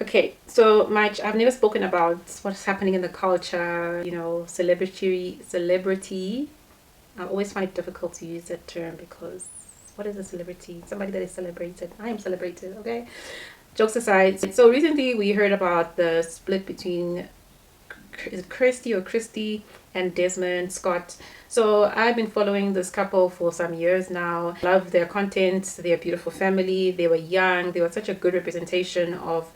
Okay, so I've never spoken about what's happening in the culture, celebrity. I always find it difficult to use that term because what is a celebrity? Somebody that is celebrated. I am celebrated, okay? Jokes aside, so recently we heard about the split between is it Kirsty or Christy and Desmond Scott. So I've been following this couple for some years now. Love their content. They're a beautiful family. They were young. They were such a good representation of,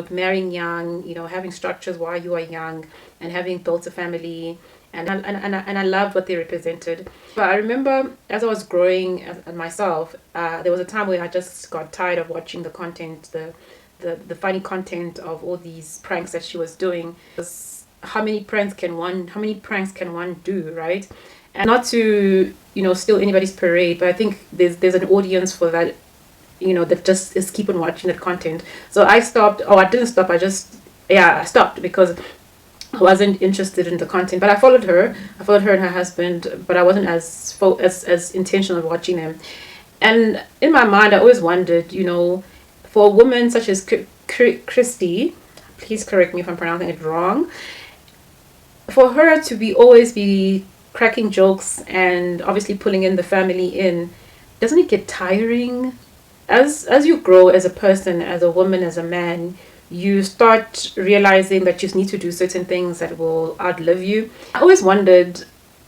marrying young, having structures while you are young and having built a family. And I loved what they represented. But I remember as I was growing as myself, there was a time where I just got tired of watching the content, the funny content of all these pranks that she was doing. How many pranks can one do, right? And not to steal anybody's parade, but I think there's an audience for that, that just is keep on watching that content. So I stopped. Oh, I didn't stop. I stopped because I wasn't interested in the content. But I followed her and her husband, but I wasn't as intentional of watching them. And in my mind I always wondered, for a woman such as Christy, please correct me if I'm pronouncing it wrong, for her to be always be cracking jokes and obviously pulling in the family in, doesn't it get tiring? As you grow as a person, as a woman, as a man, you start realizing that you need to do certain things that will outlive you. I always wondered,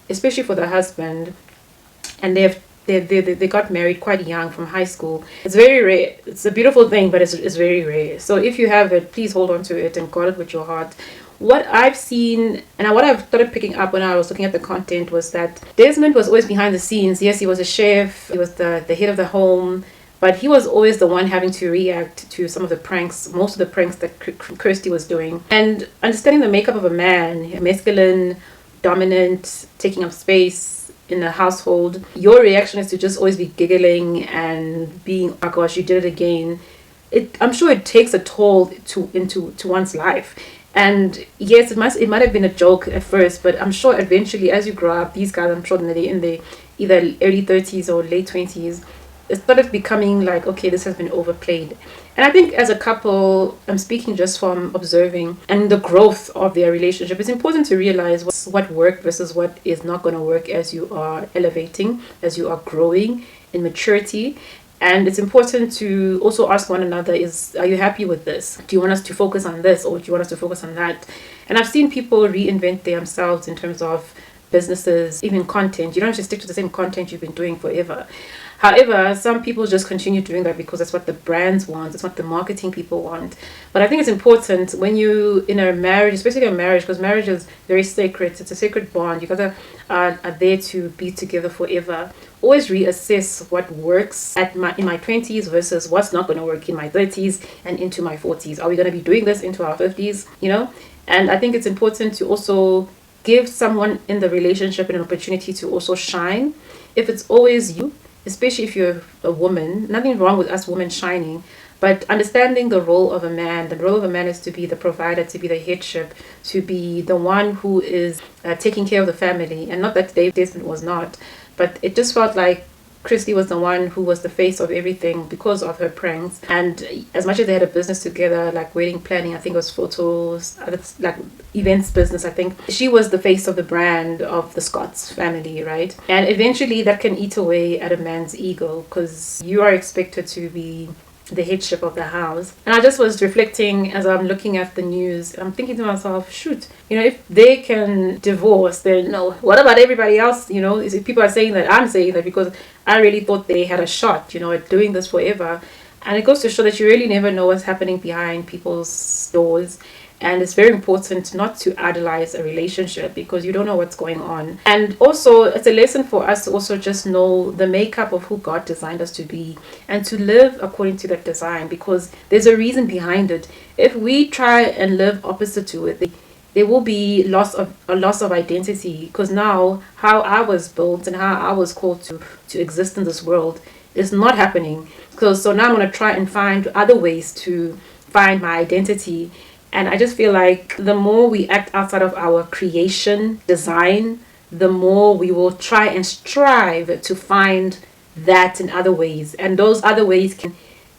especially for the husband, and they got married quite young from high school. It's very rare. It's a beautiful thing, but it's very rare. So if you have it, please hold on to it and guard it with your heart. What I've seen and what I've started picking up when I was looking at the content was that Desmond was always behind the scenes. Yes, he was a chef, he was the head of the home, but he was always the one having to react to some of the pranks, most of the pranks that Kirsty was doing. And understanding the makeup of a man, masculine, dominant, taking up space in the household, your reaction is to just always be giggling and being, oh gosh, you did it again. I'm sure it takes a toll to one's life. And yes, it might have been a joke at first, but I'm sure eventually, as you grow up, these guys, I'm sure in the either early 30s or late 20s, it started becoming like, okay, this has been overplayed. And I think as a couple, I'm speaking just from observing and the growth of their relationship, it's important to realize what worked versus what is not going to work as you are elevating, as you are growing in maturity. And it's important to also ask one another, are you happy with this? Do you want us to focus on this, or do you want us to focus on that? And I've seen people reinvent themselves in terms of businesses, even content. You don't have to stick to the same content you've been doing forever. However, some people just continue doing that because that's what the brands want, that's what the marketing people want. But I think it's important when you in a marriage, especially a marriage, because marriage is very sacred. It's a sacred bond. You guys are there to be together forever. Always reassess what works in my 20s versus what's not going to work in my 30s and into my 40s. Are we going to be doing this into our 50s? And I think it's important to also give someone in the relationship an opportunity to also shine. If it's always you, especially if you're a woman, nothing wrong with us women shining, but understanding the role of a man. The role of a man is to be the provider, to be the headship, to be the one who is taking care of the family. And not that Dave Desmond was not, but it just felt like Christy was the one who was the face of everything because of her pranks. And as much as they had a business together, like wedding planning, I think it was photos, like events business, I think she was the face of the brand of the Scott's family, right? And eventually that can eat away at a man's ego because you are expected to be the headship of the house. And I just was reflecting as I'm looking at the news. I'm thinking to myself, shoot, if they can divorce, then no, what about everybody else? Is it people are saying that? I'm saying that because I really thought they had a shot, at doing this forever. And it goes to show that you really never know what's happening behind people's doors. And it's very important not to idolize a relationship because you don't know what's going on. And also, it's a lesson for us to also just know the makeup of who God designed us to be and to live according to that design because there's a reason behind it. If we try and live opposite to it, there will be a loss of identity because now how I was built and how I was called to exist in this world is not happening. So now I'm going to try and find other ways to find my identity. And I just feel like the more we act outside of our creation design, the more we will try and strive to find that in other ways. And those other ways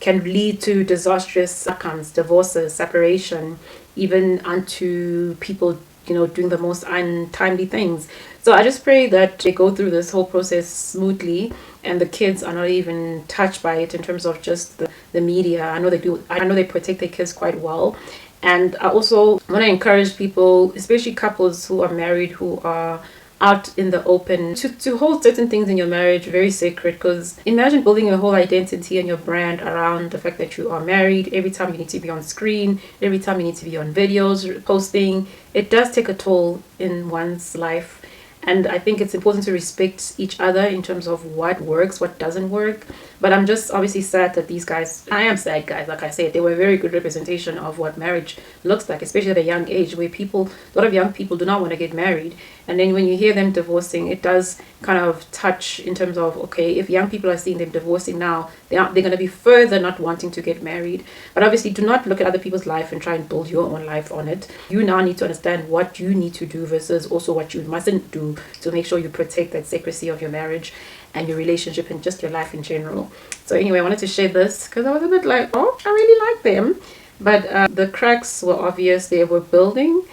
can lead to disastrous outcomes, divorces, separation, even unto people, doing the most untimely things. So I just pray that they go through this whole process smoothly and the kids are not even touched by it in terms of just the media. I know they do. I know they protect their kids quite well. And I also want to encourage people, especially couples who are married, who are out in the open, to hold certain things in your marriage very sacred. Because imagine building your whole identity and your brand around the fact that you are married. Every time you need to be on screen, every time you need to be on videos, posting, it does take a toll in one's life. And I think it's important to respect each other in terms of what works, what doesn't work. But I'm just obviously sad that these guys, I am sad, guys, like I said, they were a very good representation of what marriage looks like, especially at a young age where a lot of young people do not want to get married. And then when you hear them divorcing, it does kind of touch in terms of, okay, if young people are seeing them divorcing now, they're going to be further not wanting to get married. But obviously, do not look at other people's life and try and build your own life on it. You now need to understand what you need to do versus also what you mustn't do to make sure you protect that secrecy of your marriage and your relationship and just your life in general. So anyway, I wanted to share this because I was a bit like, oh, I really like them. But the cracks were obvious. They were building,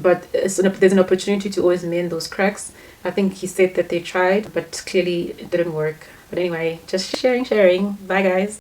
but there's an opportunity to always mend those cracks. I think he said that they tried, but clearly it didn't work. But anyway, just sharing. Bye, guys.